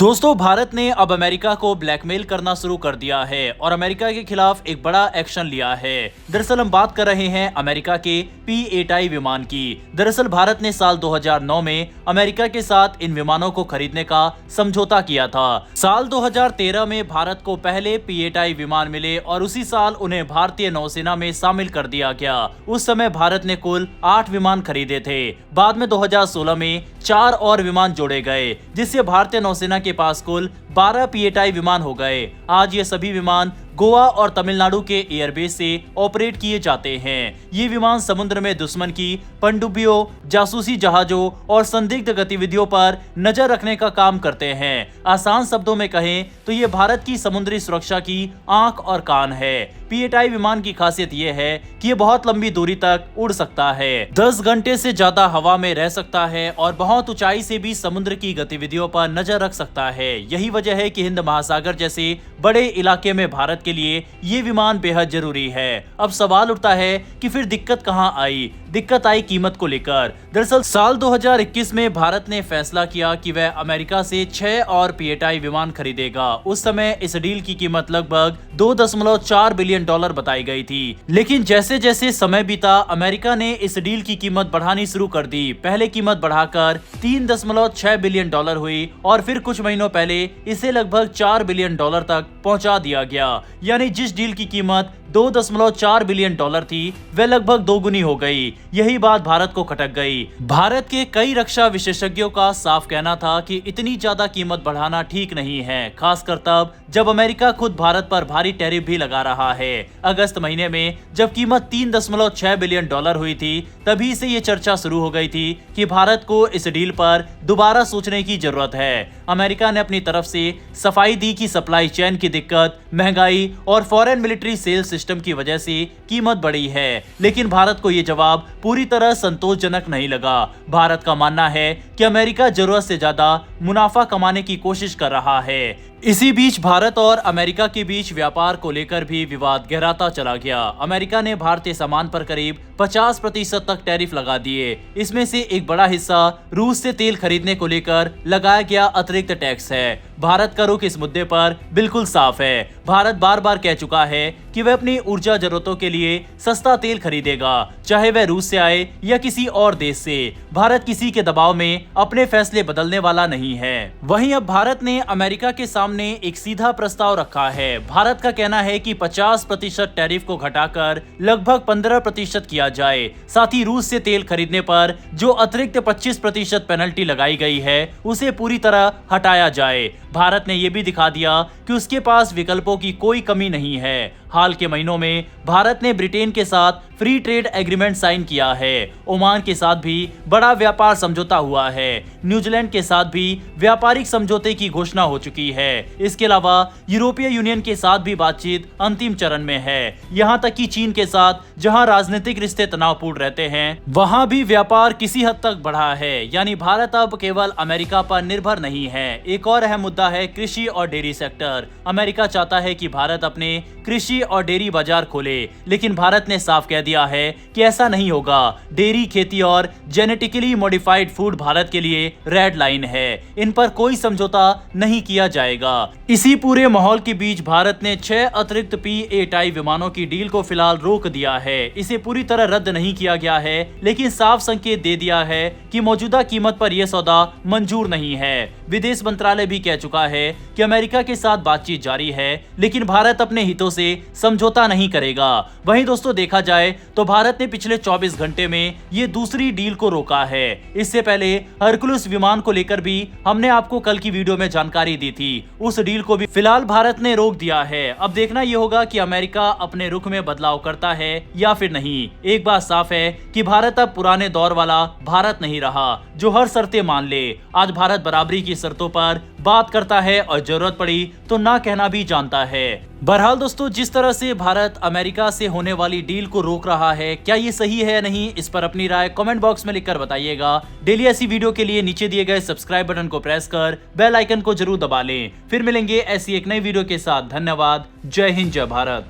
दोस्तों, भारत ने अब अमेरिका को ब्लैकमेल करना शुरू कर दिया है और अमेरिका के खिलाफ एक बड़ा एक्शन लिया है। दरअसल हम बात कर रहे हैं अमेरिका के P-8I विमान की। दरअसल भारत ने साल 2009 में अमेरिका के साथ इन विमानों को खरीदने का समझौता किया था। साल 2013 में भारत को पहले P-8I विमान मिले और उसी साल उन्हें भारतीय नौसेना में शामिल कर दिया गया। उस समय भारत ने कुल 8 विमान खरीदे थे। बाद में 2016 में 4 और विमान जोड़े गए, जिससे भारतीय नौसेना के पास कुल 12 P-8I विमान हो गए। आज ये सभी विमान गोवा और तमिलनाडु के एयरबेस से ऑपरेट किए जाते हैं। ये विमान समुद्र में दुश्मन की पनडुब्बियों, जासूसी जहाजों और संदिग्ध गतिविधियों पर नजर रखने का काम करते हैं। आसान शब्दों में कहें तो ये भारत की समुद्री सुरक्षा की आंख और कान है। P-8I विमान की खासियत ये है कि ये बहुत लंबी दूरी तक उड़ सकता है, 10 घंटे से ज्यादा हवा में रह सकता है और बहुत ऊंचाई से भी समुद्र की गतिविधियों पर नजर रख सकता है। यही वजह है कि हिंद महासागर जैसे बड़े इलाके में भारत के लिए ये विमान बेहद जरूरी है। अब सवाल उठता है कि फिर दिक्कत कहां आई? दिक्कत आई कीमत को लेकर। दरअसल साल 2021 में भारत ने फैसला किया कि वह अमेरिका से 6 और P-8I विमान खरीदेगा। उस समय इस डील की कीमत लगभग $2.4 बिलियन बताई गई थी। लेकिन जैसे जैसे समय बीता, अमेरिका ने इस डील की कीमत बढ़ानी शुरू कर दी। पहले कीमत बढ़ाकर $3.6 बिलियन हुई और फिर कुछ महीनों पहले इसे लगभग $4 बिलियन तक पहुंचा दिया गया। यानी जिस डील की कीमत $2.4 बिलियन थी, वह लगभग दोगुनी हो गई। यही बात भारत को खटक गई। भारत के कई रक्षा विशेषज्ञों का साफ कहना था कि इतनी ज्यादा कीमत बढ़ाना ठीक नहीं है, खासकर तब जब अमेरिका खुद भारत पर भारी टैरिफ भी लगा रहा है। अगस्त महीने में जब कीमत $3.6 बिलियन हुई थी, तभी से ये चर्चा शुरू हो गई थी कि भारत को इस डील पर दोबारा सोचने की जरूरत है। अमेरिका ने अपनी तरफ से सफाई दी कि सप्लाई चेन की दिक्कत, महंगाई और फॉरेन मिलिट्री सेल्स सिस्टम की वजह से कीमत बढ़ी है। लेकिन भारत को यह जवाब पूरी तरह संतोषजनक नहीं लगा। भारत का मानना है कि अमेरिका जरूरत से ज्यादा मुनाफा कमाने की कोशिश कर रहा है। इसी बीच भारत और अमेरिका के बीच व्यापार को लेकर भी विवाद गहराता चला गया। अमेरिका ने भारतीय सामान पर करीब 50% तक टैरिफ लगा दिए। इसमें से एक बड़ा हिस्सा रूस से तेल खरीदने को लेकर लगाया गया अतिरिक्त टैक्स है। भारत का रुख इस मुद्दे पर बिल्कुल साफ है। भारत बार बार कह चुका है कि वह अपनी ऊर्जा जरूरतों के लिए सस्ता तेल खरीदेगा, चाहे वह रूस से आए या किसी और देश से। भारत किसी के दबाव में अपने फैसले बदलने वाला नहीं है। वहीं अब भारत ने अमेरिका के सामने एक सीधा प्रस्ताव रखा है। भारत का कहना है कि 50% टैरिफ को घटाकर लगभग 15% किया जाए। साथ ही रूस से तेल खरीदने पर जो अतिरिक्त 25% पेनल्टी लगाई गई है, उसे पूरी तरह हटाया जाए। भारत ने यह भी दिखा दिया कि उसके पास विकल्पों की कोई कमी नहीं है। हाल के महीनों में भारत ने ब्रिटेन के साथ फ्री ट्रेड एग्रीमेंट साइन किया है। ओमान के साथ भी बड़ा व्यापार समझौता हुआ है। न्यूजीलैंड के साथ भी व्यापारिक समझौते की घोषणा हो चुकी है। इसके अलावा यूरोपीय यूनियन के साथ भी बातचीत अंतिम चरण में है। यहाँ तक कि चीन के साथ जहाँ राजनीतिक रिश्ते तनावपूर्ण रहते हैं, वहाँ भी व्यापार किसी हद तक बढ़ा है। यानी भारत अब केवल अमेरिका पर निर्भर नहीं है। एक और अहम मुद्दा है कृषि और डेयरी सेक्टर। अमेरिका चाहता है कि भारत अपने कृषि और डेयरी बाजार खोले, लेकिन भारत ने साफ कह दिया है कि ऐसा नहीं होगा। डेयरी, खेती और जेनेटिकली मॉडिफाइड फूड भारत के लिए रेड लाइन है। इन पर कोई समझौता नहीं किया जाएगा। इसी पूरे माहौल के बीच भारत ने 6 अतिरिक्त P-8I विमानों की डील को फिलहाल रोक दिया है। इसे पूरी तरह रद्द नहीं किया गया है, लेकिन साफ संकेत दे दिया है कि मौजूदा कीमत पर यह सौदा मंजूर नहीं है। विदेश मंत्रालय भी कह चुका है कि अमेरिका के साथ बातचीत जारी है, लेकिन भारत अपने हितों से समझौता नहीं करेगा। वहीं दोस्तों, देखा जाए तो भारत ने पिछले 24 घंटे में ये दूसरी डील को रोका है। इससे पहले हरकुलस विमान को लेकर भी हमने आपको कल की वीडियो में जानकारी दी थी। उस डील को भी फिलहाल भारत ने रोक दिया है। अब देखना ये होगा कि अमेरिका अपने रुख में बदलाव करता है या फिर नहीं। एक बात साफ है कि भारत अब पुराने दौर वाला भारत नहीं रहा, जो हर शर्तें मान ले। आज भारत बराबरी की शर्तों पर बात करता है और जरूरत पड़ी तो ना कहना भी जानता है। बहरहाल दोस्तों, जिस तरह से भारत अमेरिका से होने वाली डील को रोक रहा है, क्या ये सही है या नहीं, इस पर अपनी राय कमेंट बॉक्स में लिखकर बताइएगा। डेली ऐसी वीडियो के लिए नीचे दिए गए सब्सक्राइब बटन को प्रेस कर बेल आइकन को जरूर दबा लें। फिर मिलेंगे ऐसी एक नई वीडियो के साथ। धन्यवाद। जय हिंद, जय भारत।